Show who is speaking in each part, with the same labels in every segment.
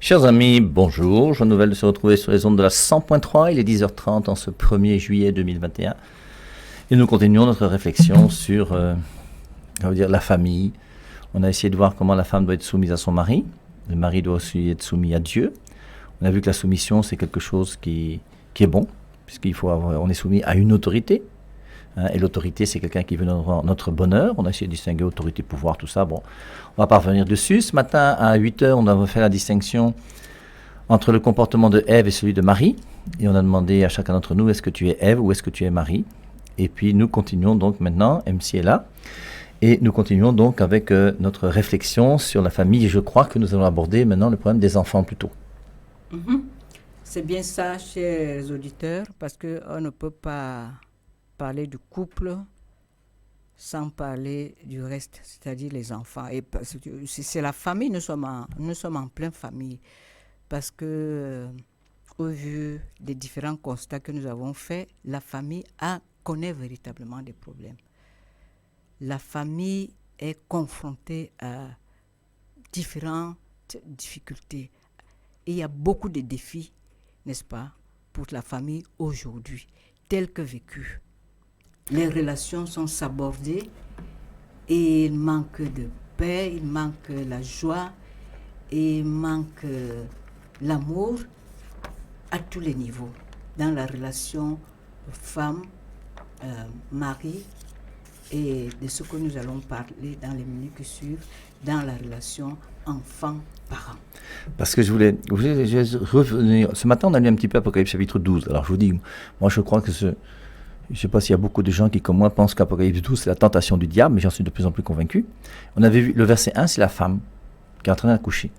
Speaker 1: Chers amis, bonjour. Joie nouvelle de se retrouver sur les ondes de la 100.3. Il est 10h30 en ce 1er juillet 2021. Et nous continuons notre réflexion sur la famille. On a essayé de voir comment la femme doit être soumise à son mari. Le mari doit aussi être soumis à Dieu. On a vu que la soumission, c'est quelque chose qui est bon, on est soumis à une autorité. Et l'autorité, c'est quelqu'un qui veut notre bonheur. On a essayé de distinguer autorité, pouvoir, tout ça. Bon, on va pas revenir dessus. Ce matin, à 8h, on a fait la distinction entre le comportement de Ève et celui de Marie. Et on a demandé à chacun d'entre nous, est-ce que tu es Ève ou est-ce que tu es Marie? Et puis, nous continuons donc maintenant, MC est là. Et nous continuons donc avec notre réflexion sur la famille. Et je crois que nous allons aborder maintenant le problème des enfants plutôt.
Speaker 2: C'est bien ça, chers auditeurs, parce qu'on ne peut pas parler du couple sans parler du reste, c'est-à-dire les enfants. Et c'est la famille, nous sommes en pleine famille, parce que au vu des différents constats que nous avons faits, la famille connaît véritablement des problèmes. La famille est confrontée à différentes difficultés. Et il y a beaucoup de défis, n'est-ce pas, pour la famille aujourd'hui, tels que vécus. Les relations sont sabordées et il manque de paix, il manque la joie et il manque l'amour à tous les niveaux. Dans la relation femme, mari et de ce que nous allons parler dans les minutes qui suivent, dans la relation enfant-parent.
Speaker 1: Parce que je voulais revenir. Ce matin, on a lu un petit peu Apocalypse chapitre 12. Alors je vous dis, moi je crois que je ne sais pas s'il y a beaucoup de gens qui, comme moi, pensent qu'Apocalypse 12, c'est la tentation du diable, mais j'en suis de plus en plus convaincu. On avait vu le verset 1, c'est la femme qui est en train d'accoucher.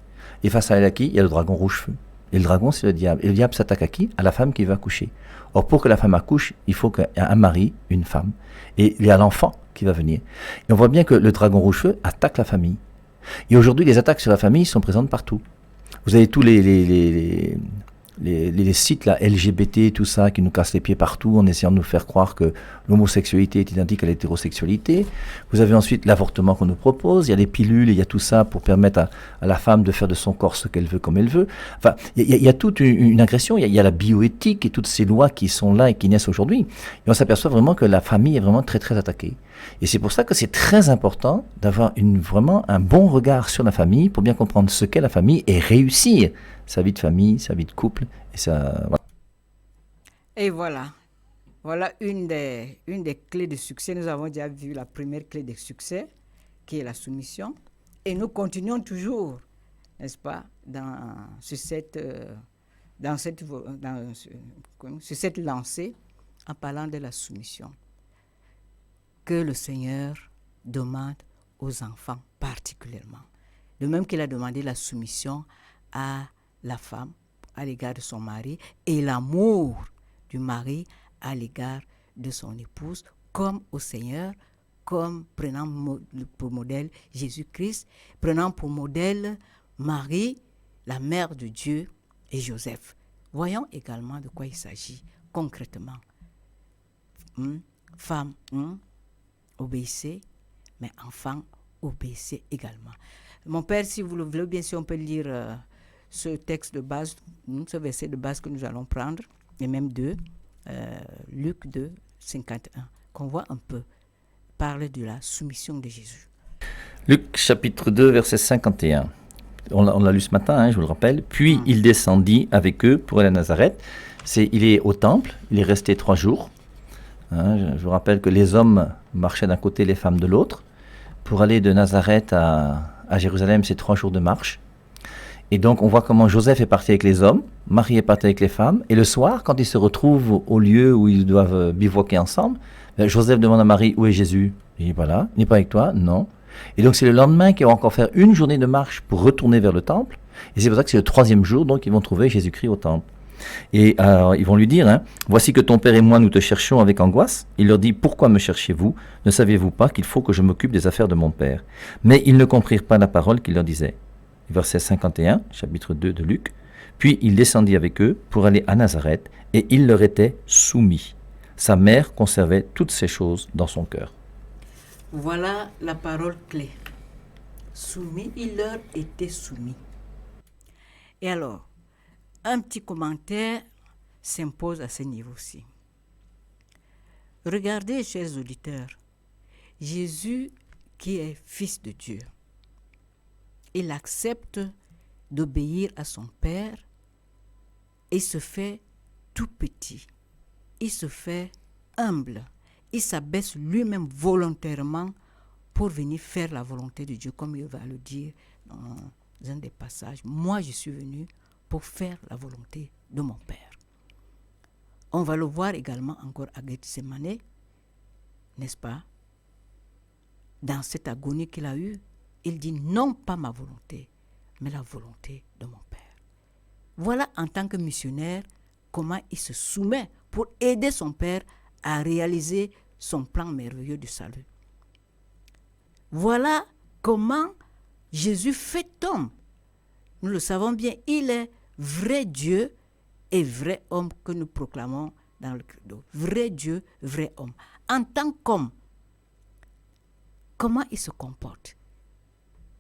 Speaker 1: Et face à elle, il y a le dragon rouge-feu. Et le dragon, c'est le diable. Et le diable s'attaque à qui? À la femme qui va accoucher. Or, pour que la femme accouche, il faut qu'il y ait un mari, une femme. Et il y a l'enfant qui va venir. Et on voit bien que le dragon rouge-feu attaque la famille. Et aujourd'hui, les attaques sur la famille sont présentes partout. Vous avez tous les sites là, LGBT, tout ça, qui nous cassent les pieds partout en essayant de nous faire croire que l'homosexualité est identique à l'hétérosexualité. Vous avez ensuite l'avortement qu'on nous propose, il y a les pilules, il y a tout ça pour permettre à la femme de faire de son corps ce qu'elle veut, comme elle veut. Enfin, il y a toute une agression, il y a la bioéthique et toutes ces lois qui sont là et qui naissent aujourd'hui. Et on s'aperçoit vraiment que la famille est vraiment très très attaquée. Et c'est pour ça que c'est très important d'avoir vraiment un bon regard sur la famille pour bien comprendre ce qu'est la famille et réussir sa vie de famille, sa vie de couple.
Speaker 2: Et voilà une des clés de succès. Nous avons déjà vu la première clé de succès, qui est la soumission. Et nous continuons toujours, n'est-ce pas, sur cette lancée en parlant de la soumission que le Seigneur demande aux enfants particulièrement. De même qu'il a demandé la soumission à la femme à l'égard de son mari et l'amour du mari à l'égard de son épouse, comme au Seigneur, comme prenant pour modèle Jésus-Christ, prenant pour modèle Marie, la mère de Dieu, et Joseph. Voyons également de quoi il s'agit concrètement. Femme, obéissez, mais enfants, obéissez également. Mon père, si vous le voulez bien, si on peut lire ce texte de base, ce verset de base que nous allons prendre, et même Luc 2, 51, qu'on voit un peu parler de la soumission de Jésus.
Speaker 1: Luc chapitre 2, verset 51. On l'a lu ce matin, je vous le rappelle. Puis il descendit avec eux pour aller à Nazareth. Il est au temple, il est resté 3 jours. Je vous rappelle que les hommes marchaient d'un côté, les femmes de l'autre. Pour aller de Nazareth à Jérusalem, c'est 3 jours de marche. Et donc, on voit comment Joseph est parti avec les hommes, Marie est partie avec les femmes. Et le soir, quand ils se retrouvent au lieu où ils doivent bivouaquer ensemble, Joseph demande à Marie, où est Jésus? Il dit, voilà, il n'est pas avec toi? Non. Et donc, c'est le lendemain qu'ils vont encore faire une journée de marche pour retourner vers le temple. Et c'est pour ça que c'est le 3e jour, donc, ils vont trouver Jésus-Christ au temple. Et ils vont lui dire, voici que ton père et moi nous te cherchons avec angoisse. Il leur dit, pourquoi me cherchez-vous? Ne saviez-vous pas qu'il faut que je m'occupe des affaires de mon père? Mais ils ne comprirent pas la parole qu'il leur disait. Verset 51, chapitre 2 de Luc. Puis il descendit avec eux pour aller à Nazareth et il leur était soumis. Sa mère conservait toutes ces choses dans son cœur.
Speaker 2: Voilà la parole clé. Soumis, il leur était soumis. Et alors, un petit commentaire s'impose à ce niveau-ci. Regardez, chers auditeurs, Jésus qui est fils de Dieu, il accepte d'obéir à son Père et se fait tout petit. Il se fait humble. Il s'abaisse lui-même volontairement pour venir faire la volonté de Dieu, comme il va le dire dans un des passages. Moi, je suis venu pour faire la volonté de mon Père. On va le voir également encore à Gethsémane, n'est-ce pas? Dans cette agonie qu'il a eue, il dit non pas ma volonté, mais la volonté de mon Père. Voilà en tant que missionnaire comment il se soumet pour aider son Père à réaliser son plan merveilleux du salut. Voilà comment Jésus fait homme. Nous le savons bien, il est vrai Dieu et vrai homme que nous proclamons dans le credo. Vrai Dieu, vrai homme. En tant qu'homme, comment il se comporte?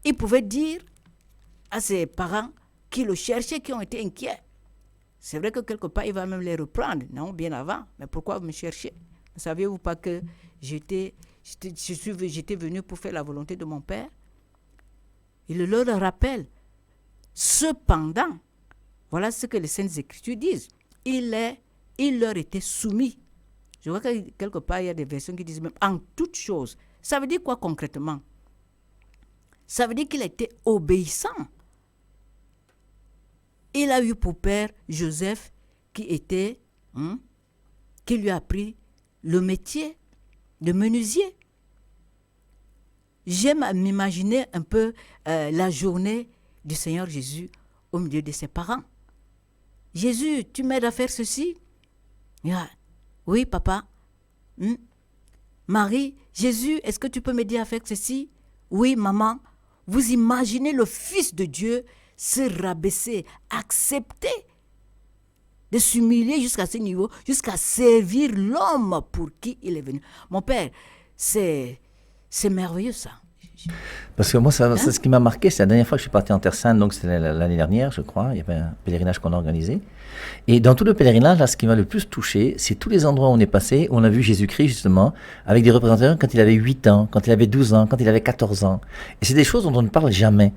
Speaker 2: Il pouvait dire à ses parents qui le cherchaient, qui ont été inquiets. C'est vrai que quelque part, il va même les reprendre, non, bien avant. Mais pourquoi vous me cherchez? Ne saviez-vous pas que j'étais venu pour faire la volonté de mon Père? Il leur rappelle. Cependant, voilà ce que les Saintes Écritures disent. Il leur était soumis. Je vois que quelque part, il y a des versions qui disent même en toutes choses. Ça veut dire quoi concrètement? Ça veut dire qu'il était obéissant. Il a eu pour père Joseph qui lui a appris le métier de menuisier. J'aime m'imaginer un peu la journée du Seigneur Jésus au milieu de ses parents. Jésus, tu m'aides à faire ceci? Oui, papa. Marie, Jésus, est-ce que tu peux m'aider à faire ceci? Oui, maman. Vous imaginez le Fils de Dieu se rabaisser, accepter de s'humilier jusqu'à ce niveau, jusqu'à servir l'homme pour qui il est venu. Mon Père, c'est merveilleux ça.
Speaker 1: Parce que moi, c'est ce qui m'a marqué, c'est la dernière fois que je suis parti en Terre Sainte, donc c'était l'année dernière, je crois, il y avait un pèlerinage qu'on a organisé. Et dans tout le pèlerinage, là, ce qui m'a le plus touché, c'est tous les endroits où on est passé, où on a vu Jésus-Christ, justement, avec des représentants quand il avait 8 ans, quand il avait 12 ans, quand il avait 14 ans. Et c'est des choses dont on ne parle jamais.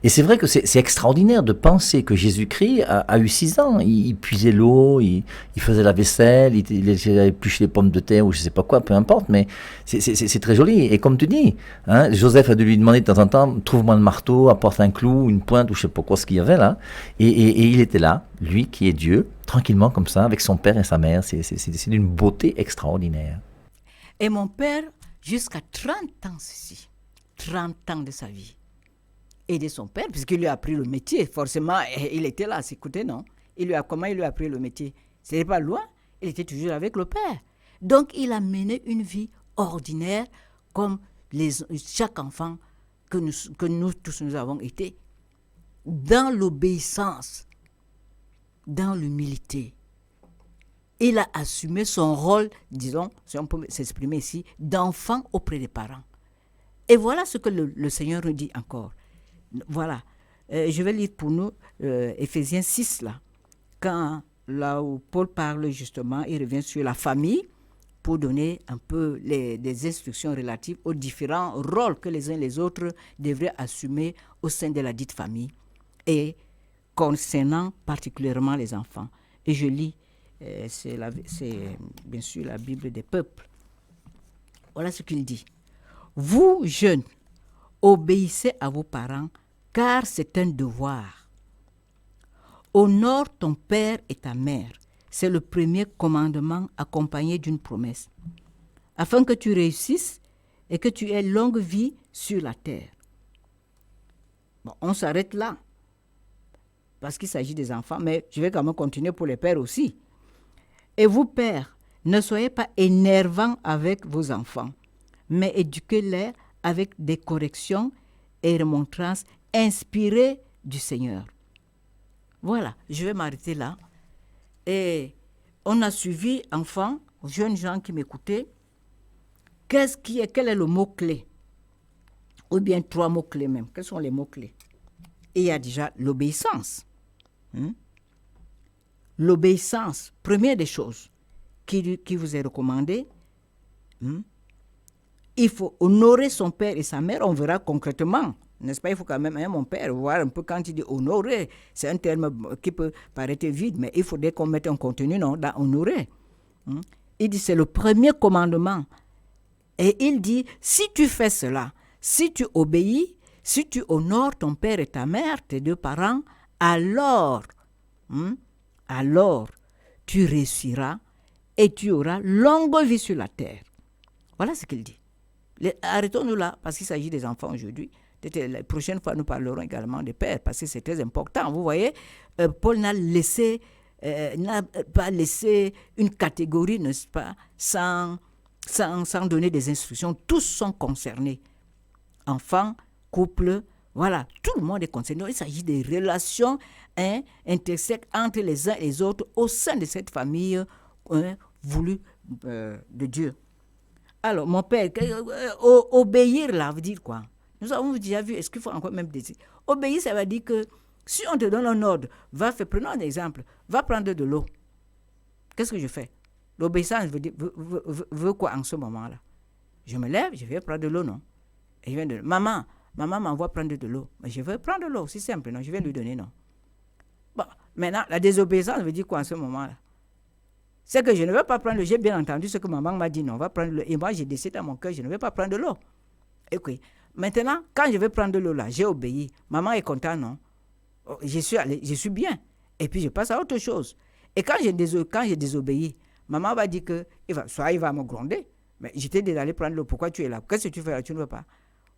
Speaker 1: Et c'est vrai que c'est extraordinaire de penser que Jésus-Christ a eu 6 ans. Il puisait l'eau, il faisait la vaisselle, il épluchait les pommes de terre ou je ne sais pas quoi, peu importe, mais c'est très joli. Et comme tu dis, hein, Joseph a dû lui demander de temps en temps, trouve-moi le marteau, apporte un clou, une pointe ou je ne sais pas quoi ce qu'il y avait là. Et il était là, lui qui est Dieu, tranquillement comme ça, avec son père et sa mère. C'est d'une beauté extraordinaire.
Speaker 2: Et mon père, jusqu'à 30 ans ceci, 30 ans de sa vie, aider son père, puisqu'il lui a appris le métier. Forcément, il était là à s'écouter, non? Comment il lui a appris le métier? Ce n'est pas loin, il était toujours avec le père. Donc, il a mené une vie ordinaire comme chaque enfant que nous tous nous avons été. Dans l'obéissance, dans l'humilité. Il a assumé son rôle, disons, si on peut s'exprimer ici, d'enfant auprès des parents. Et voilà ce que le Seigneur nous dit encore. Voilà, je vais lire pour nous Éphésiens 6, là où Paul parle justement, il revient sur la famille pour donner un peu des instructions relatives aux différents rôles que les uns et les autres devraient assumer au sein de la dite famille et concernant particulièrement les enfants. Et je lis, c'est bien sûr la Bible des peuples. Voilà ce qu'il dit. Vous, jeunes, obéissez à vos parents, car c'est un devoir. Honore ton père et ta mère. C'est le premier commandement accompagné d'une promesse, afin que tu réussisses et que tu aies longue vie sur la terre. Bon, on s'arrête là, parce qu'il s'agit des enfants, mais je vais quand même continuer pour les pères aussi. Et vous, pères, ne soyez pas énervants avec vos enfants, mais éduquez-les avec des corrections et remontrances inspirées du Seigneur. Voilà, je vais m'arrêter là. Et on a suivi, enfants, jeunes gens qui m'écoutaient, quel est le mot-clé? Ou bien 3 mots-clés même. Quels sont les mots-clés? Et il y a déjà l'obéissance. L'obéissance, première des choses qui vous est recommandée, il faut honorer son père et sa mère. On verra concrètement, n'est-ce pas? Il faut quand même, mon père, voir un peu quand il dit honorer. C'est un terme qui peut paraître vide, mais il faudrait qu'on mette un contenu dans honorer. Il dit c'est le premier commandement. Et il dit, si tu fais cela, si tu obéis, si tu honores ton père et ta mère, tes deux parents, alors tu réussiras et tu auras longue vie sur la terre. Voilà ce qu'il dit. Arrêtons-nous là, parce qu'il s'agit des enfants aujourd'hui. Peut-être la prochaine fois, nous parlerons également des pères, parce que c'est très important. Vous voyez, Paul n'a pas laissé une catégorie, n'est-ce pas, sans donner des instructions. Tous sont concernés. Enfants, couples, voilà, tout le monde est concerné. Donc, il s'agit des relations intersectes entre les uns et les autres au sein de cette famille voulue de Dieu. Alors, mon père, obéir là veut dire quoi? Nous avons déjà vu, est-ce qu'il faut encore même dire? Obéir, ça veut dire que si on te donne un ordre, prenons un exemple, va prendre de l'eau. Qu'est-ce que je fais? L'obéissance veut quoi en ce moment-là? Je me lève, je vais prendre de l'eau, non? Et je viens de maman m'envoie prendre de l'eau. Mais je vais prendre de l'eau, c'est simple, non? Je vais lui donner, non? Bon, maintenant, la désobéissance veut dire quoi en ce moment-là? C'est que je ne vais pas prendre l'eau. J'ai bien entendu ce que maman m'a dit, non, on va prendre l'eau. Et moi, j'ai décidé dans mon cœur, je ne vais pas prendre de l'eau. Okay. Maintenant, quand je vais prendre de l'eau là, j'ai obéi. Maman est contente, non? Je suis bien. Et puis, je passe à autre chose. Et quand j'ai désobéi, maman va dire que, il va me gronder. Mais j'étais déjà allé prendre l'eau. Pourquoi tu es là? Qu'est-ce que tu fais là? Tu ne veux pas?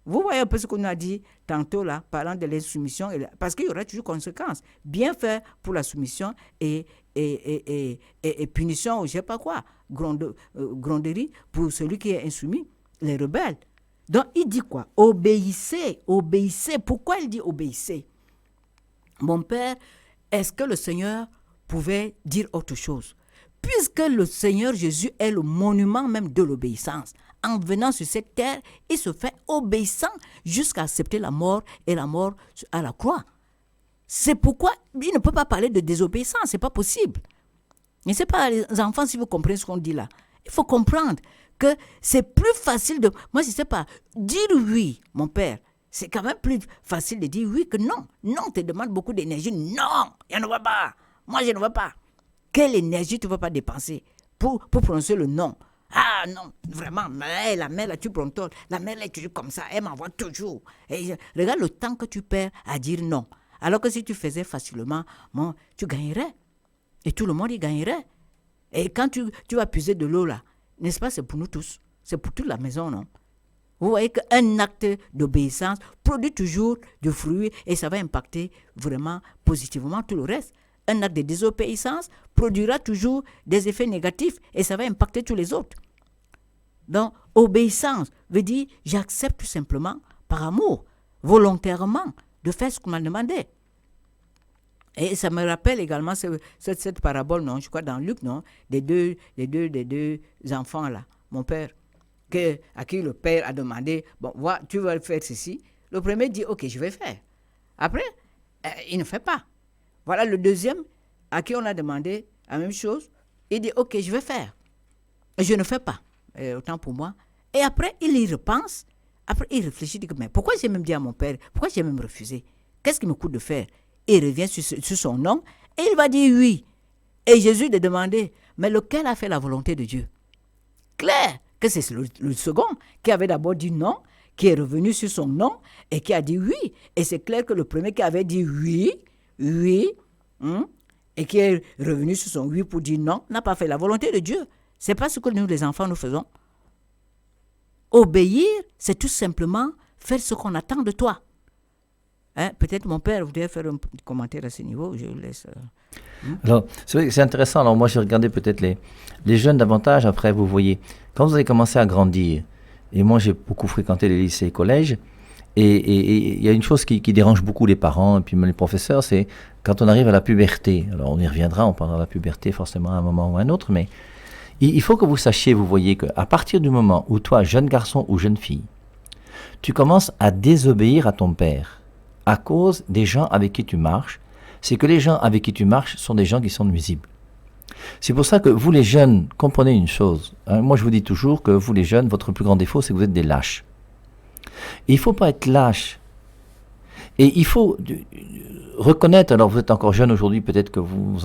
Speaker 2: Vous voyez un peu ce qu'on a dit tantôt là, parlant de l'insoumission, parce qu'il y aura toujours conséquences. Bien faire pour la soumission et punition, ou je ne sais pas quoi, gronderie pour celui qui est insoumis, les rebelles. Donc il dit quoi? Obéissez. Pourquoi il dit obéissez? Mon père, est-ce que le Seigneur pouvait dire autre chose? Puisque le Seigneur Jésus est le monument même de l'obéissance. En venant sur cette terre, il se fait obéissant jusqu'à accepter la mort et la mort à la croix. C'est pourquoi il ne peut pas parler de désobéissance, c'est pas possible. Et c'est pas les enfants, si vous comprenez ce qu'on dit là. Il faut comprendre que c'est plus facile de... Moi, je ne sais pas, dire oui, mon père, c'est quand même plus facile de dire oui que non. Non, te demande beaucoup d'énergie. Non, je ne veux pas. Moi, je ne veux pas. Quelle énergie tu ne vas pas dépenser pour prononcer le non? Ah non, vraiment, la mère, là, tu brontonnes. La mère, elle est toujours comme ça, elle m'envoie toujours. Et regarde le temps que tu perds à dire non. Alors que si tu faisais facilement, tu gagnerais. Et tout le monde y gagnerait. Et quand tu vas puiser de l'eau là, n'est-ce pas, c'est pour nous tous. C'est pour toute la maison, non? Vous voyez qu'un acte d'obéissance produit toujours du fruit et ça va impacter vraiment positivement tout le reste. Un acte de désobéissance produira toujours des effets négatifs et ça va impacter tous les autres. Donc, obéissance veut dire j'accepte tout simplement par amour, volontairement, de faire ce qu'on m'a demandé. Et ça me rappelle également cette parabole, non, je crois dans Luc, non, des deux enfants là, mon père, à qui le père a demandé, bon, voilà, tu vas faire ceci. Le premier dit, ok, je vais faire. Après, il ne fait pas. Voilà le deuxième, à qui on a demandé la même chose, il dit, ok, je vais faire. Je ne fais pas, autant pour moi. Et après, il y repense, après il réfléchit, il dit, mais pourquoi j'ai même dit à mon père, pourquoi j'ai même refusé? Qu'est-ce qui me coûte de faire? Il revient sur son nom et il va dire oui. Et Jésus lui demandait, mais lequel a fait la volonté de Dieu? Clair que c'est le second qui avait d'abord dit non, qui est revenu sur son nom et qui a dit oui. Et c'est clair que le premier qui avait dit oui, et qui est revenu sur son oui pour dire non, n'a pas fait la volonté de Dieu. C'est pas ce que nous, les enfants, nous faisons. Obéir, c'est tout simplement faire ce qu'on attend de toi. Peut-être mon père voudrait faire un commentaire à ce niveau, je laisse.
Speaker 1: Alors, c'est vrai que c'est intéressant. Alors, moi, j'ai regardé peut-être les jeunes davantage. Après, vous voyez, quand vous avez commencé à grandir, et moi, j'ai beaucoup fréquenté les lycées et collèges, et il y a une chose qui dérange beaucoup les parents et puis même les professeurs, c'est quand on arrive à la puberté. Alors, on y reviendra, on parlera de la puberté forcément à un moment ou à un autre, mais il faut que vous sachiez, vous voyez, qu'à partir du moment où toi, jeune garçon ou jeune fille, tu commences à désobéir à ton père, à cause des gens avec qui tu marches, c'est que les gens avec qui tu marches sont des gens qui sont nuisibles. C'est pour ça que vous les jeunes, comprenez une chose. Hein, moi je vous dis toujours que vous les jeunes, votre plus grand défaut c'est que vous êtes des lâches. Et il ne faut pas être lâche. Et il faut reconnaître, alors vous êtes encore jeune aujourd'hui, peut-être que vous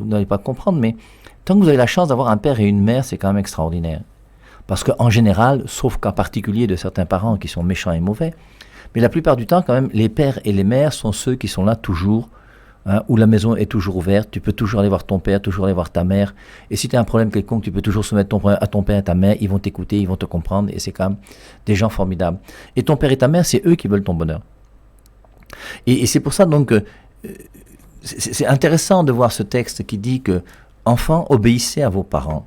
Speaker 1: n'allez pas comprendre, mais tant que vous avez la chance d'avoir un père et une mère, c'est quand même extraordinaire. Parce qu'en général, sauf cas particulier de certains parents qui sont méchants et mauvais, mais la plupart du temps, quand même, les pères et les mères sont ceux qui sont là toujours, hein, où la maison est toujours ouverte, tu peux toujours aller voir ton père, toujours aller voir ta mère, et si tu as un problème quelconque, tu peux toujours soumettre ton problème à ton père et à ta mère, ils vont t'écouter, ils vont te comprendre, et c'est quand même des gens formidables. Et ton père et ta mère, c'est eux qui veulent ton bonheur. Et c'est pour ça donc que c'est intéressant de voir ce texte qui dit que enfants, obéissez à vos parents.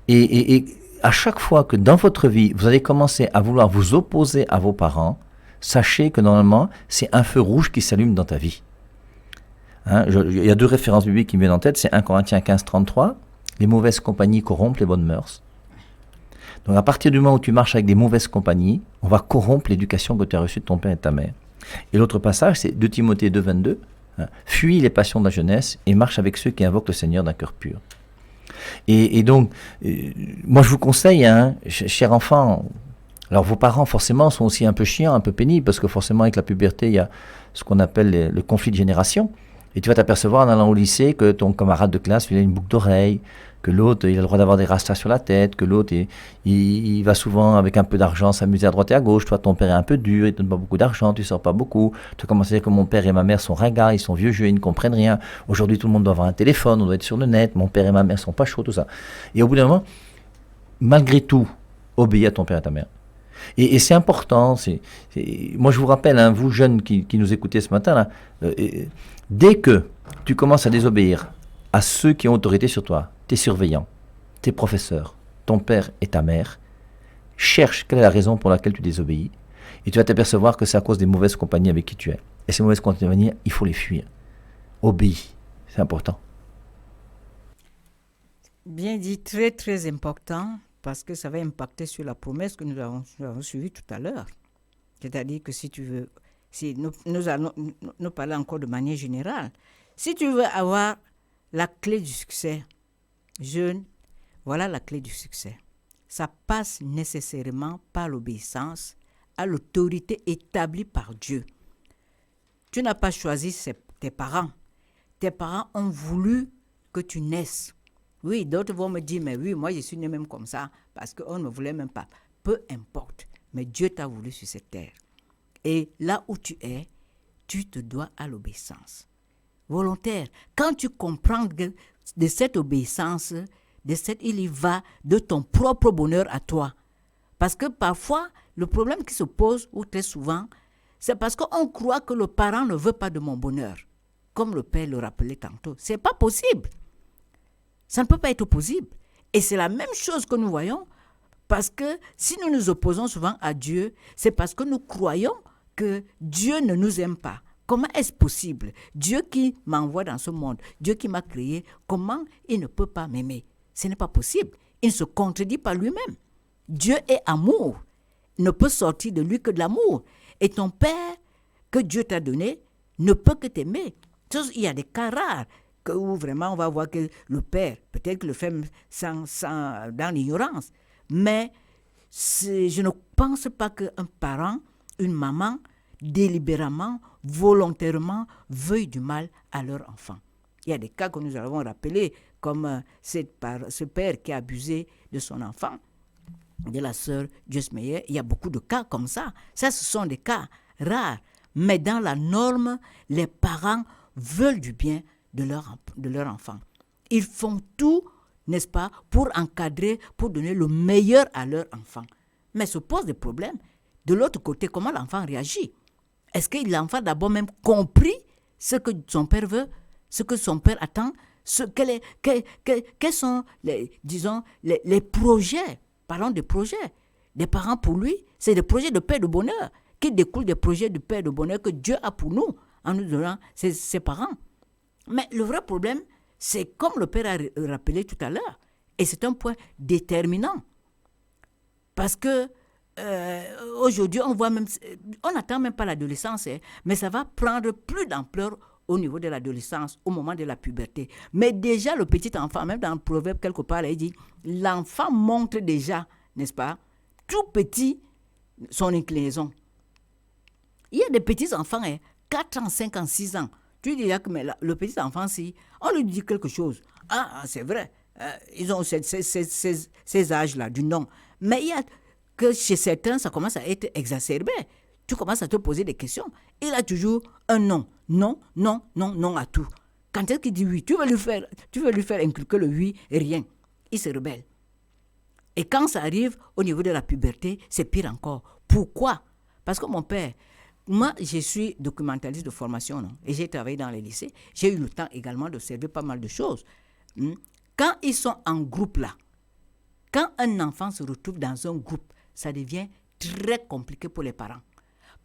Speaker 1: Et à chaque fois que dans votre vie, vous allez commencer à vouloir vous opposer à vos parents, sachez que normalement, c'est un feu rouge qui s'allume dans ta vie. Hein, il y a deux références bibliques qui me viennent en tête, c'est 1 Corinthiens 15, 33, les mauvaises compagnies corrompent les bonnes mœurs. Donc à partir du moment où tu marches avec des mauvaises compagnies, on va corrompre l'éducation que tu as reçue de ton père et de ta mère. Et l'autre passage, c'est 2 Timothée 2, 22. Hein, fuis les passions de la jeunesse et marche avec ceux qui invoquent le Seigneur d'un cœur pur. Et donc, moi je vous conseille, hein, chers enfants, alors vos parents forcément sont aussi un peu chiants, un peu pénibles, parce que forcément avec la puberté, il y a ce qu'on appelle le conflit de génération. Et tu vas t'apercevoir en allant au lycée que ton camarade de classe, il a une boucle d'oreille, que l'autre, il a le droit d'avoir des rastas sur la tête, que l'autre, il va souvent avec un peu d'argent s'amuser à droite et à gauche. Toi, ton père est un peu dur, il ne te donne pas beaucoup d'argent, tu ne sors pas beaucoup. Tu commences à dire que mon père et ma mère sont ringards, ils sont vieux jeux, ils ne comprennent rien. Aujourd'hui, tout le monde doit avoir un téléphone, on doit être sur le net, mon père et ma mère ne sont pas chauds, tout ça. Et au bout d'un moment, malgré tout, obéis à ton père et à ta mère. Et c'est important. Moi, je vous rappelle, hein, vous jeunes qui nous écoutez ce matin, là, dès que tu commences à désobéir à ceux qui ont autorité sur toi, tes surveillants, tes professeurs, ton père et ta mère, cherche quelle est la raison pour laquelle tu désobéis, et tu vas t'apercevoir que c'est à cause des mauvaises compagnies avec qui tu es. Et ces mauvaises compagnies, il faut les fuir. Obéis, c'est important.
Speaker 2: Bien dit, très très important, parce que ça va impacter sur la promesse que nous avons suivie tout à l'heure. C'est-à-dire que si tu veux, si nous allons nous parler encore de manière générale, si tu veux avoir la clé du succès, jeune, voilà la clé du succès. Ça passe nécessairement par l'obéissance à l'autorité établie par Dieu. Tu n'as pas choisi tes parents. Tes parents ont voulu que tu naisses. Oui, d'autres vont me dire, mais oui, moi je suis né même comme ça, parce qu'on ne me voulait même pas. Peu importe, mais Dieu t'a voulu sur cette terre. Et là où tu es, tu te dois à l'obéissance volontaire. Quand tu comprends de cette obéissance, il y va de ton propre bonheur à toi. Parce que parfois, le problème qui se pose, ou très souvent, c'est parce qu'on croit que le parent ne veut pas de mon bonheur. Comme le père le rappelait tantôt. Ce n'est pas possible. Ça ne peut pas être possible. Et c'est la même chose que nous voyons, parce que si nous nous opposons souvent à Dieu, c'est parce que nous croyons que Dieu ne nous aime pas. Comment est-ce possible? Dieu qui m'envoie dans ce monde, Dieu qui m'a créé, comment il ne peut pas m'aimer? Ce n'est pas possible. Il ne se contredit pas lui-même. Dieu est amour. Il ne peut sortir de lui que de l'amour. Et ton Père, que Dieu t'a donné, ne peut que t'aimer. Il y a des cas rares où vraiment on va voir que le Père, peut-être que le fait dans l'ignorance, mais je ne pense pas qu'un parent, une maman, délibérément, volontairement, veuille du mal à leur enfant. Il y a des cas que nous avons rappelés, comme ce père qui a abusé de son enfant, de la sœur Joyce Meyer. Il y a beaucoup de cas comme ça. Ça, ce sont des cas rares. Mais dans la norme, les parents veulent du bien de leur enfant. Ils font tout, n'est-ce pas, pour encadrer, pour donner le meilleur à leur enfant. Mais se pose des problèmes. De l'autre côté, comment l'enfant réagit? Est-ce que l'enfant d'abord même compris ce que son père veut, ce que son père attend, quels sont les projets? Parlons des projets. Des parents pour lui, c'est des projets de paix et de bonheur qui découlent des projets de paix et de bonheur que Dieu a pour nous en nous donnant ses parents. Mais le vrai problème, c'est comme le père a rappelé tout à l'heure, et c'est un point déterminant. Parce que aujourd'hui, on voit même, on n'attend même pas l'adolescence, hein, mais ça va prendre plus d'ampleur au niveau de l'adolescence, au moment de la puberté. Mais déjà, le petit enfant, même dans le proverbe quelque part, là, il dit, l'enfant montre déjà, n'est-ce pas, tout petit, son inclinaison. Il y a des petits enfants, hein, 4 ans, 5 ans, 6 ans. Tu dis que mais le petit enfant, si on lui dit quelque chose, c'est vrai, ils ont ces âges-là, du non. Mais il y a que chez certains, ça commence à être exacerbé. Tu commences à te poser des questions. Il a toujours un non. Non, non, non, non à tout. Quand est-ce qu'il dit oui, tu veux lui faire inculquer le oui et rien. Il se rebelle. Et quand ça arrive au niveau de la puberté, c'est pire encore. Pourquoi? Parce que mon père, moi, je suis documentaliste de formation, non? Et j'ai travaillé dans les lycées. J'ai eu le temps également d'observer pas mal de choses. Quand ils sont en groupe là, quand un enfant se retrouve dans un groupe, ça devient très compliqué pour les parents.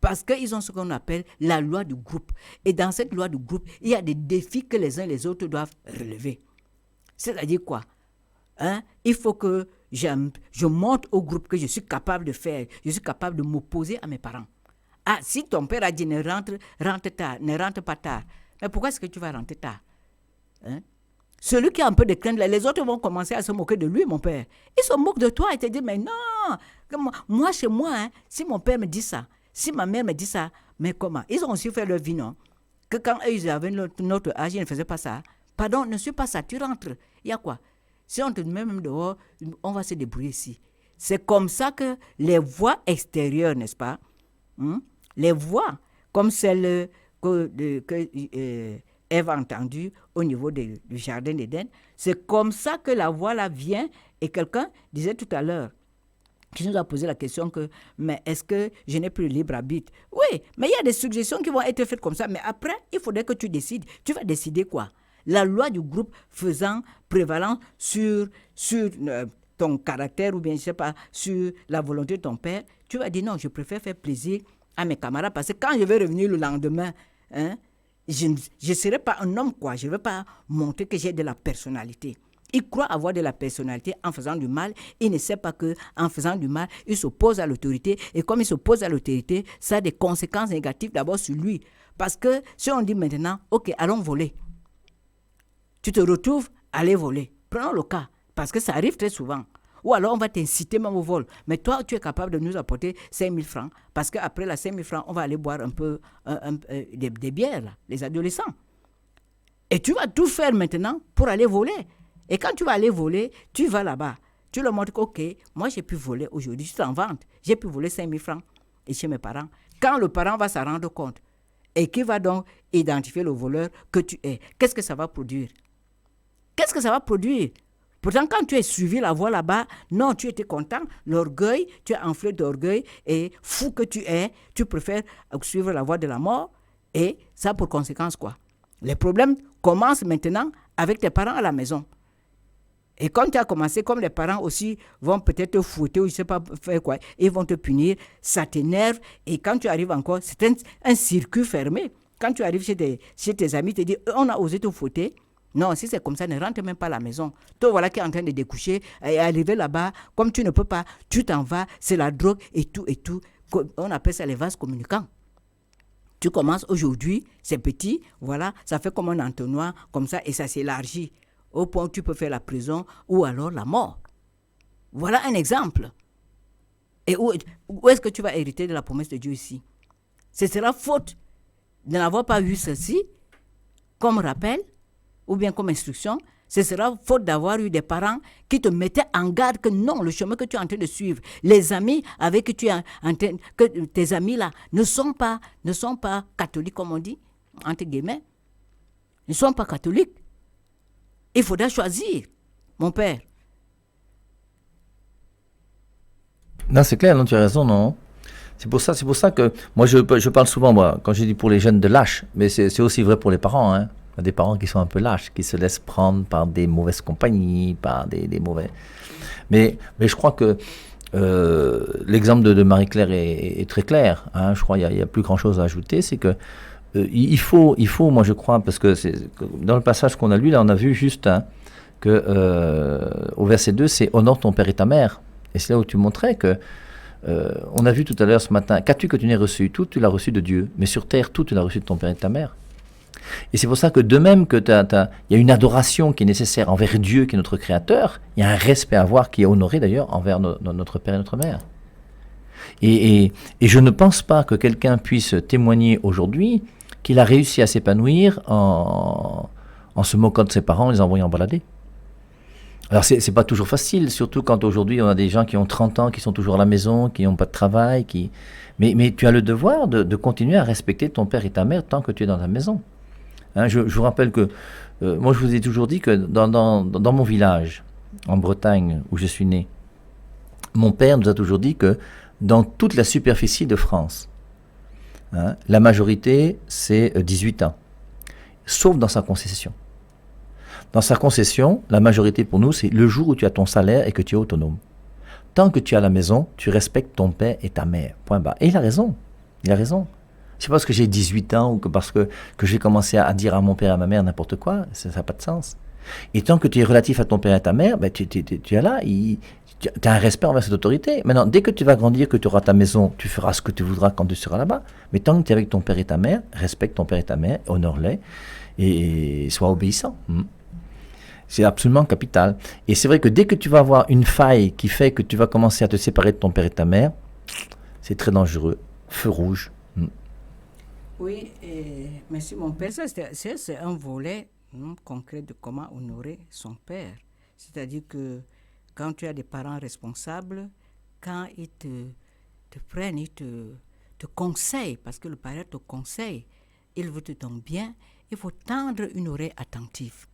Speaker 2: Parce qu'ils ont ce qu'on appelle la loi du groupe. Et dans cette loi du groupe, il y a des défis que les uns et les autres doivent relever. C'est-à-dire quoi? Il faut que je montre au groupe que je suis capable de faire, je suis capable de m'opposer à mes parents. Ah, si ton père a dit ne rentre pas tard, mais pourquoi est-ce que tu vas rentrer tard? Celui qui a un peu de crainte, les autres vont commencer à se moquer de lui, mon père. Ils se moquent de toi et te disent, mais non, moi chez moi, si mon père me dit ça, si ma mère me dit ça, mais comment? Ils ont aussi fait leur vie, non? Que quand eux, ils avaient notre âge, ils ne faisaient pas ça. Pardon, ne suis pas ça, tu rentres. Il y a quoi? Si on te met même dehors, on va se débrouiller ici. C'est comme ça que les voix extérieures, n'est-ce pas? Les voix, comme celle que Ève a entendue au niveau du jardin d'Éden, c'est comme ça que la voix là vient. Et quelqu'un disait tout à l'heure, qui nous a posé la question que, mais est-ce que je n'ai plus libre arbitre? Oui, mais il y a des suggestions qui vont être faites comme ça. Mais après, il faudrait que tu décides. Tu vas décider quoi? La loi du groupe faisant prévalence sur ton caractère ou bien, je ne sais pas, sur la volonté de ton père, tu vas dire non, je préfère faire plaisir à mes camarades parce que quand je vais revenir le lendemain, je ne serai pas un homme, quoi. Je ne vais pas montrer que j'ai de la personnalité. Il croit avoir de la personnalité en faisant du mal. Il ne sait pas qu'en faisant du mal, il s'oppose à l'autorité. Et comme il s'oppose à l'autorité, ça a des conséquences négatives d'abord sur lui. Parce que si on dit maintenant, OK, allons voler. Tu te retrouves à aller voler. Prenons le cas, parce que ça arrive très souvent. Ou alors on va t'inciter même au vol. Mais toi, tu es capable de nous apporter 5 000 francs. Parce qu'après la 5 000 francs, on va aller boire un peu des bières, là, les adolescents. Et tu vas tout faire maintenant pour aller voler. Et quand tu vas aller voler, tu vas là-bas. Tu leur montres que, OK, moi j'ai pu voler aujourd'hui, je t'en vante. J'ai pu voler 5 000 francs et chez mes parents. Quand le parent va s'en rendre compte et qui va donc identifier le voleur que tu es, qu'est-ce que ça va produire? Qu'est-ce que ça va produire? Pourtant, quand tu es suivi la voie là-bas, non, tu étais content, l'orgueil, tu es enflé d'orgueil et fou que tu es, tu préfères suivre la voie de la mort et ça a pour conséquence quoi? Les problèmes commencent maintenant avec tes parents à la maison. Et quand tu as commencé, comme les parents aussi vont peut-être te fouetter ou je ne sais pas faire quoi, ils vont te punir, ça t'énerve et quand tu arrives encore, c'est un circuit fermé. Quand tu arrives chez tes amis, tu te dis, on a osé te fouetter. Non, si c'est comme ça, ne rentre même pas à la maison. Toi, voilà qui est en train de découcher et arriver là-bas, comme tu ne peux pas, tu t'en vas, c'est la drogue et tout. On appelle ça les vases communicants. Tu commences aujourd'hui, c'est petit, voilà, ça fait comme un entonnoir, comme ça, et ça s'élargit au point où tu peux faire la prison ou alors la mort. Voilà un exemple. Et où est-ce que tu vas hériter de la promesse de Dieu ici? Ce sera faute de n'avoir pas vu ceci comme rappel ou bien comme instruction. Ce sera faute d'avoir eu des parents qui te mettaient en garde que non, le chemin que tu es en train de suivre, les amis avec qui tu es en train, que tes amis là ne sont pas catholiques comme on dit, entre guillemets, ne sont pas catholiques. Il faudra choisir, mon père.
Speaker 1: Non, c'est clair, non, tu as raison, non. C'est pour ça que moi je parle souvent, moi, quand je dis pour les jeunes de lâches, mais c'est aussi vrai pour les parents, hein. Il y a des parents qui sont un peu lâches, qui se laissent prendre par des mauvaises compagnies, par des mauvais... Mais je crois que l'exemple de Marie-Claire est très clair, hein. Je crois qu'il n'y a plus grand-chose à ajouter, c'est que il faut, moi je crois, parce que dans le passage qu'on a lu, là on a vu juste que au verset 2, c'est « Honore ton père et ta mère ». Et c'est là où tu montrais que On a vu tout à l'heure ce matin, qu'as-tu que tu n'aies reçu? Tout, tu l'as reçu de Dieu. Mais sur terre, tout, tu l'as reçu de ton père et de ta mère. Et c'est pour ça que de même que il y a une adoration qui est nécessaire envers Dieu, qui est notre Créateur, il y a un respect à avoir qui est honoré d'ailleurs envers notre père et notre mère. Et je ne pense pas que quelqu'un puisse témoigner aujourd'hui qu'il a réussi à s'épanouir en se moquant de ses parents, en les envoyant balader. Alors c'est pas toujours facile, surtout quand aujourd'hui on a des gens qui ont 30 ans, qui sont toujours à la maison, qui n'ont pas de travail, mais tu as le devoir de continuer à respecter ton père et ta mère tant que tu es dans ta maison. Hein, je vous rappelle que, moi je vous ai toujours dit que dans mon village, en Bretagne, où je suis né, mon père nous a toujours dit que dans toute la superficie de France, hein, la majorité c'est 18 ans, sauf dans sa concession. Dans sa concession, la majorité pour nous, c'est le jour où tu as ton salaire et que tu es autonome. Tant que tu es à la maison, tu respectes ton père et ta mère. Point barre. Et il a raison. Il a raison. C'est pas parce que j'ai 18 ans ou que parce que j'ai commencé à dire à mon père et à ma mère n'importe quoi. Ça n'a pas de sens. Et tant que tu es relatif à ton père et à ta mère, ben, tu es là. Tu as un respect envers cette autorité. Maintenant, dès que tu vas grandir, que tu auras ta maison, tu feras ce que tu voudras quand tu seras là-bas. Mais tant que tu es avec ton père et ta mère, respecte ton père et ta mère, honore-les et sois obéissant. C'est absolument capital. Et c'est vrai que dès que tu vas avoir une faille qui fait que tu vas commencer à te séparer de ton père et de ta mère, c'est très dangereux. Feu rouge.
Speaker 2: Oui, merci mon père. Ça, c'est un volet concret de comment honorer son père. C'est-à-dire que quand tu as des parents responsables, quand ils te prennent, ils te conseillent, parce que le parent te conseille, il veut te ton bien, il faut tendre une oreille attentive.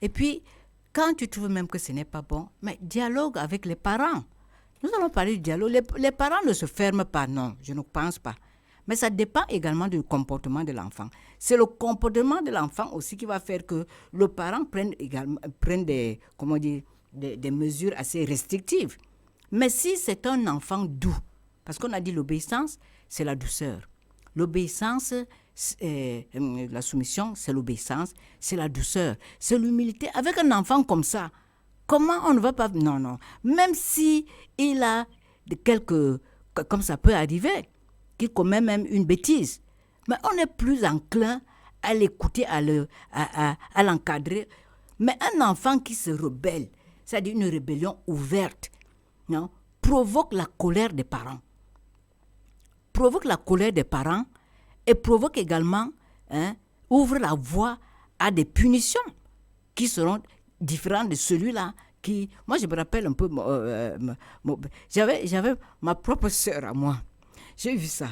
Speaker 2: Et puis, quand tu trouves même que ce n'est pas bon, mais dialogue avec les parents. Nous allons parler du dialogue. Les parents ne se ferment pas, non, je ne pense pas. Mais ça dépend également du comportement de l'enfant. C'est le comportement de l'enfant aussi qui va faire que le parent prenne des mesures assez restrictives. Mais si c'est un enfant doux, parce qu'on a dit l'obéissance, c'est la douceur. L'obéissance, la soumission, c'est l'obéissance, c'est la douceur, c'est l'humilité. Avec un enfant comme ça, comment on ne va pas... Non. Même si il a comme ça peut arriver, qu'il commet même une bêtise, mais on est plus enclin à l'écouter, à l'encadrer. Mais un enfant qui se rebelle, c'est-à-dire une rébellion ouverte, non, provoque la colère des parents. Et provoque également, ouvre la voie à des punitions qui seront différentes de celui-là. Moi, je me rappelle un peu, j'avais ma propre sœur à moi. J'ai vu ça.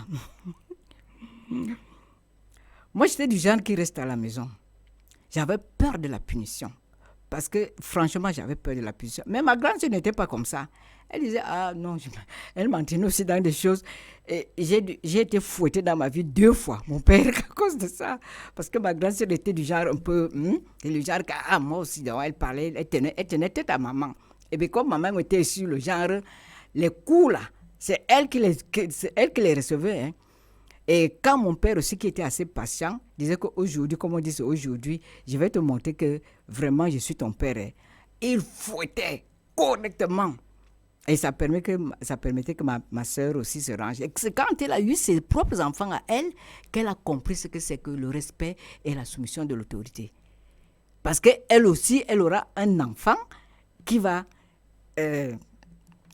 Speaker 2: Moi, j'étais du genre qui reste à la maison. J'avais peur de la punition. Parce que, franchement, j'avais peur de la punition. Mais ma grande sœur n'était pas comme ça. Elle disait, ah non, elle m'entraînait aussi dans des choses. Et j'ai été fouettée dans ma vie 2 fois, mon père, à cause de ça. Parce que ma grande sœur était du genre un peu, du genre, moi aussi, donc, elle parlait, elle tenait tête à maman. Et bien, comme maman était sur le genre, les coups là, c'est elle qui les recevait. Hein. Et quand mon père aussi, qui était assez patient, disait qu'aujourd'hui, comme on dit aujourd'hui, je vais te montrer que vraiment je suis ton père. Hein. Il fouettait correctement. Et ça permettait que ma soeur aussi se range. Et c'est quand elle a eu ses propres enfants à elle qu'elle a compris ce que c'est que le respect et la soumission de l'autorité. Parce qu'elle aussi, elle aura un enfant qui va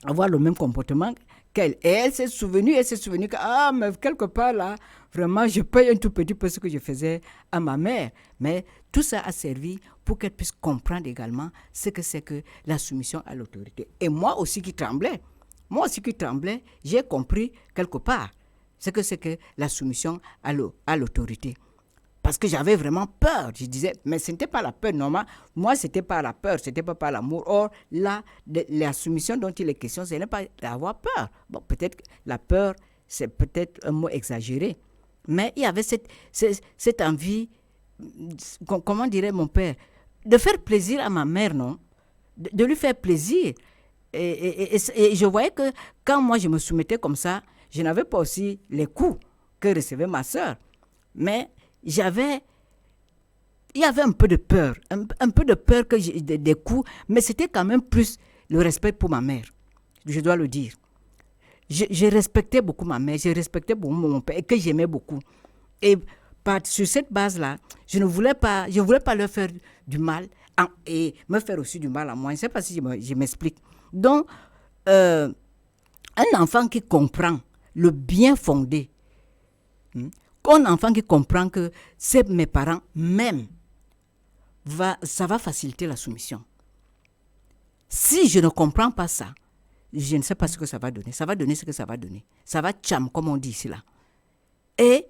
Speaker 2: avoir le même comportement qu'elle. Et elle s'est souvenue que, mais quelque part là, vraiment, je paye un tout petit peu ce que je faisais à ma mère. Mais tout ça a servi pour qu'elle puisse comprendre également ce que c'est que la soumission à l'autorité. Et moi aussi qui tremblais, j'ai compris quelque part ce que c'est que la soumission à l'autorité. Parce que j'avais vraiment peur. Je disais, mais ce n'était pas la peur normale. Moi, ce n'était pas la peur, ce n'était pas par l'amour. Or, là, la soumission dont il est question, ce n'est pas d'avoir peur. Bon, peut-être que la peur, c'est peut-être un mot exagéré. Mais il y avait cette envie, comment dirait mon père, de faire plaisir à ma mère, non? De lui faire plaisir. Et je voyais que quand moi, je me soumettais comme ça, je n'avais pas aussi les coups que recevait ma sœur. Mais il y avait un peu de peur, un peu de peur des coups, mais c'était quand même plus le respect pour ma mère, je dois le dire. je respectais beaucoup ma mère, je respectais beaucoup mon père et que j'aimais beaucoup. Et sur cette base-là, je ne voulais pas leur faire du mal et me faire aussi du mal à moi. Je ne sais pas si je m'explique. Donc, un enfant qui comprend le bien fondé, un enfant qui comprend que c'est mes parents même, ça va faciliter la soumission. Si je ne comprends pas ça, je ne sais pas ce que ça va donner. Ça va donner ce que ça va donner. Ça va tcham, comme on dit ici là. Et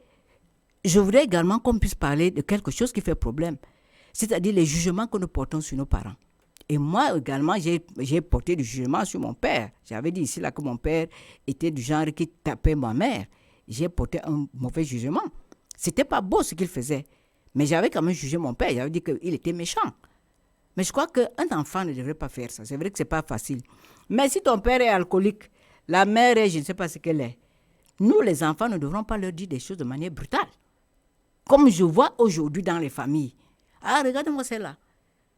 Speaker 2: je voudrais également qu'on puisse parler de quelque chose qui fait problème, c'est-à-dire les jugements que nous portons sur nos parents. Et moi également, j'ai porté du jugement sur mon père. J'avais dit ici là que mon père était du genre qui tapait ma mère. J'ai porté un mauvais jugement. C'était pas beau ce qu'il faisait, mais j'avais quand même jugé mon père. J'avais dit qu'il était méchant. Mais je crois qu'un enfant ne devrait pas faire ça. C'est vrai que c'est pas facile. Mais si ton père est alcoolique, la mère est, je ne sais pas ce qu'elle est, nous les enfants ne devrons pas leur dire des choses de manière brutale. Comme je vois aujourd'hui dans les familles. Ah, regarde-moi celle-là.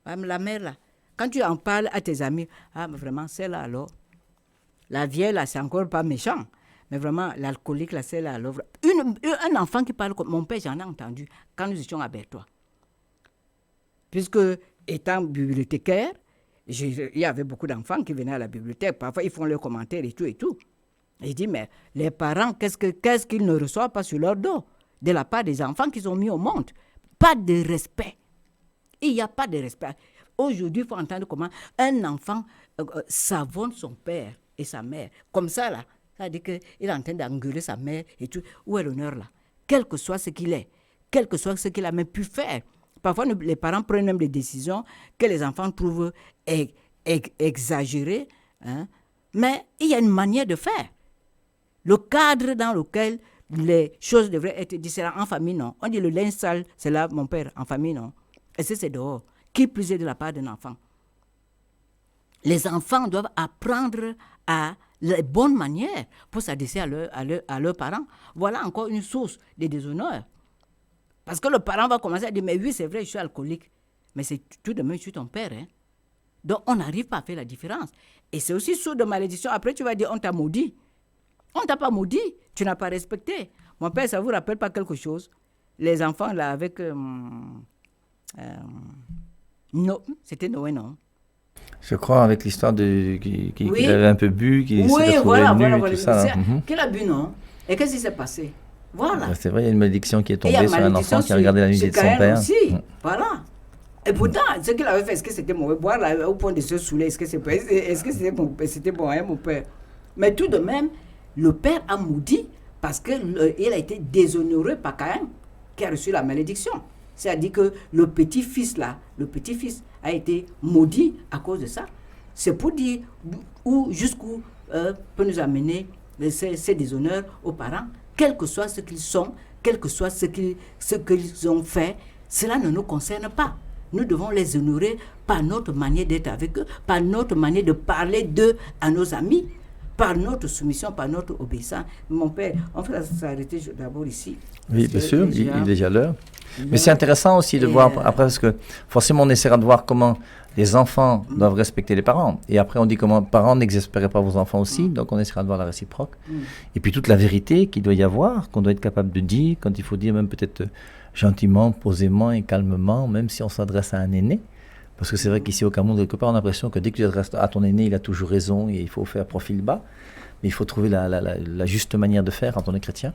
Speaker 2: La mère là. Quand tu en parles à tes amis, ah, mais vraiment, celle-là alors. La vieille là, c'est encore pas méchant. Mais vraiment, l'alcoolique là, celle-là alors. Un enfant qui parle comme mon père, j'en ai entendu quand nous étions à Berthois. Puisque, étant bibliothécaire, il y avait beaucoup d'enfants qui venaient à la bibliothèque. Parfois, ils font leurs commentaires et tout et tout. Et il dit, mais les parents, qu'est-ce qu'ils ne reçoivent pas sur leur dos de la part des enfants qu'ils ont mis au monde? Pas de respect. Il n'y a pas de respect. Aujourd'hui, il faut entendre comment un enfant savonne son père et sa mère. Comme ça, là. Ça veut dire qu'il est en train d'engueuler sa mère et tout. Où est l'honneur, là? Quel que soit ce qu'il est, quel que soit ce qu'il a même pu faire. Parfois, les parents prennent même des décisions que les enfants trouvent exagérées. Hein? Mais il y a une manière de faire. Le cadre dans lequel les choses devraient être dites, c'est là, en famille, non. On dit le linge sale, c'est là, mon père, en famille, non. Et c'est dehors. Qui plus est de la part d'un enfant. Les enfants doivent apprendre à les bonnes manières pour s'adresser à leurs parents. Voilà encore une source de déshonneur. Parce que le parent va commencer à dire, mais oui, c'est vrai, je suis alcoolique. Mais c'est tout de même, je suis ton père. Hein? Donc, on n'arrive pas à faire la différence. Et c'est aussi source de malédiction. Après, tu vas dire, on t'a maudit. On ne t'a pas maudit. Tu n'as pas respecté. Mon père, ça ne vous rappelle pas quelque chose? Les enfants, là, avec... non, c'était Noé, non?
Speaker 1: Je crois avec l'histoire
Speaker 2: Oui.
Speaker 1: qu'il avait un peu bu, qu'il s'est retrouvé nu et tout ça.
Speaker 2: Qu'il a bu, non? Et qu'est-ce qui s'est passé? Voilà.
Speaker 1: C'est vrai, il y a une malédiction qui est tombée sur un enfant qui a regardé la nudité de son père.
Speaker 2: Aussi. Voilà. Et pourtant, ce qu'il avait fait, est-ce que c'était mauvais? Boire là, au point de se saouler, est-ce que c'était bon, hein, mon père? Mais tout de même, le père a maudit parce qu'il a été déshonoré par Caïn, qui a reçu la malédiction. C'est-à-dire que le petit-fils a été maudit à cause de ça. C'est pour dire jusqu'où peut nous amener ces déshonneurs aux parents, quel que soit ce qu'ils sont, quel que soit ce qu'ils ont fait, cela ne nous concerne pas. Nous devons les honorer par notre manière d'être avec eux, par notre manière de parler d'eux à nos amis, par notre soumission, par notre obéissance. Mon père, on va s'arrêter d'abord ici.
Speaker 1: Oui, bien sûr, il est déjà l'heure. Mais c'est intéressant aussi de voir après, parce que forcément on essaiera de voir comment les enfants doivent respecter les parents. Et après on dit comment parents n'exaspérez pas vos enfants aussi, donc on essaiera de voir la réciproque. Et puis toute la vérité qu'il doit y avoir, qu'on doit être capable de dire, quand il faut dire même peut-être gentiment, posément et calmement, même si on s'adresse à un aîné. Parce que c'est vrai qu'ici au Cameroun, quelque part on a l'impression que dès que tu t'adresses à ton aîné, il a toujours raison et il faut faire profil bas. Mais il faut trouver la juste manière de faire quand on est chrétien.